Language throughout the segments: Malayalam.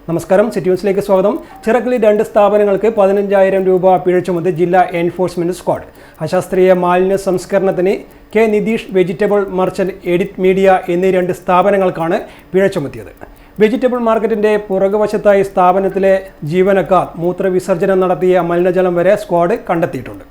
നമസ്കാരം, സിറ്റി ന്യൂസിലേക്ക് സ്വാഗതം. ചിറക്കലിൽ 2 സ്ഥാപനങ്ങൾക്ക് 15,000 രൂപ പിഴ ചുമത്തി ജില്ലാ എൻഫോഴ്സ്മെന്റ് സ്ക്വാഡ്. അശാസ്ത്രീയ മാലിന്യ സംസ്കരണത്തിന് K Nitheesh vegetable merchant edit media എന്നീ 2 സ്ഥാപനങ്ങൾക്കാണ് പിഴ ചുമത്തിയത്. വെജിറ്റബിൾ മാർക്കറ്റിന്റെ പുറകുവശത്തായി സ്ഥാപനത്തിലെ ജീവനക്കാർ മൂത്രവിസർജനം നടത്തിയ മലിനജലം വരെ സ്ക്വാഡ് കണ്ടെത്തിയിട്ടുണ്ട്.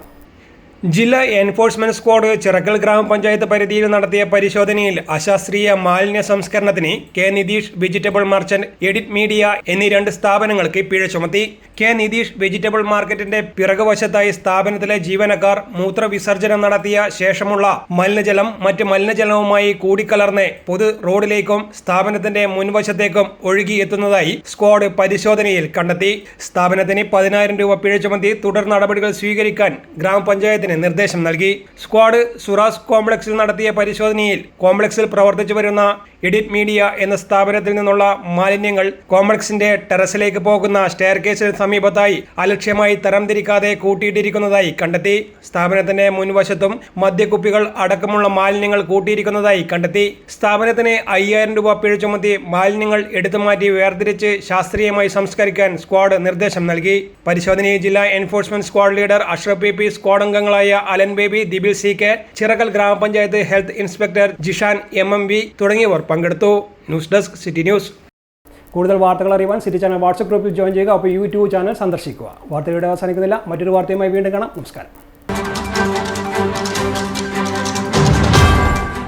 ജില്ലാ എൻഫോഴ്സ്മെന്റ് സ്ക്വാഡ് ചിറക്കൽ ഗ്രാമപഞ്ചായത്ത് പരിധിയിൽ നടത്തിയ പരിശോധനയിൽ അശാസ്ത്രീയ മാലിന്യ സംസ്കരണത്തിന് K Nitheesh vegetable merchant edit media എന്നീ 2 സ്ഥാപനങ്ങൾക്ക് പിഴ ചുമത്തി. കെ നിതീഷ് വെജിറ്റബിൾ മാർക്കറ്റിന്റെ പിറകുവശത്തായി സ്ഥാപനത്തിലെ ജീവനക്കാർ മൂത്രവിസർജനം നടത്തിയ ശേഷമുള്ള മലിനജലം മറ്റ് മലിനജലവുമായി കൂടിക്കലർന്ന് പൊതു റോഡിലേക്കും സ്ഥാപനത്തിന്റെ മുൻവശത്തേക്കും ഒഴുകിയെത്തുന്നതായി സ്ക്വാഡ് പരിശോധനയിൽ കണ്ടെത്തി. സ്ഥാപനത്തിന് 10,000 രൂപ പിഴ ചുമത്തി തുടർ നടപടികൾ സ്വീകരിക്കാൻ ഗ്രാമപഞ്ചായത്തിന് നിർദ്ദേശം നൽകി. സ്ക്വാഡ് സുറാസ് കോംപ്ലക്സിൽ നടത്തിയ പരിശോധനയിൽ കോംപ്ലക്സിൽ പ്രവർത്തിച്ചു വരുന്ന എഡിറ്റ് മീഡിയ എന്ന സ്ഥാപനത്തിൽ നിന്നുള്ള മാലിന്യങ്ങൾ കോംപ്ലക്സിന്റെ ടെറസിലേക്ക് പോകുന്ന സ്റ്റെയർകേസിന് സമീപത്തായി അലക്ഷ്യമായി തരംതിരിക്കാതെ കൂട്ടിയിട്ടിരിക്കുന്നതായി കണ്ടെത്തി. സ്ഥാപനത്തിന്റെ മുൻവശത്തും മദ്യക്കുപ്പികൾ അടക്കമുള്ള മാലിന്യങ്ങൾ കൂട്ടിയിരിക്കുന്നതായി കണ്ടെത്തി. സ്ഥാപനത്തിന് 5,000 രൂപ പിഴ ചുമത്തി മാലിന്യങ്ങൾ എടുത്തുമാറ്റി വേർതിരിച്ച് ശാസ്ത്രീയമായി സംസ്കരിക്കാൻ സ്ക്വാഡ് നിർദ്ദേശം നൽകി. പരിശോധനയിൽ ജില്ലാ enforcement squad leader Ashraf P. Squad അംഗങ്ങളായ അലൻ ബേബി, ദിബിൽ CK, ചിറക്കൽ ഗ്രാമപഞ്ചായത്ത് ഹെൽത്ത് ഇൻസ്പെക്ടർ ജിഷാൻ MMV തുടങ്ങിയവർ പങ്കെടുത്തു. News desk, city news. കൂടുതൽ വാർത്തകൾ അറിയാൻ സിറ്റി ചാനൽ വാട്സ്ആപ്പ് ഗ്രൂപ്പിൽ ജോയിൻ ചെയ്യുക. അപ്പോൾ യൂട്യൂബ് ചാനൽ സന്ദർശിക്കുക. വാർത്തയുടെ അവസാനിക്കുന്നില്ല. മറ്റൊരു വാർത്തയുമായി വീണ്ടും കാണാം. നമസ്കാരം.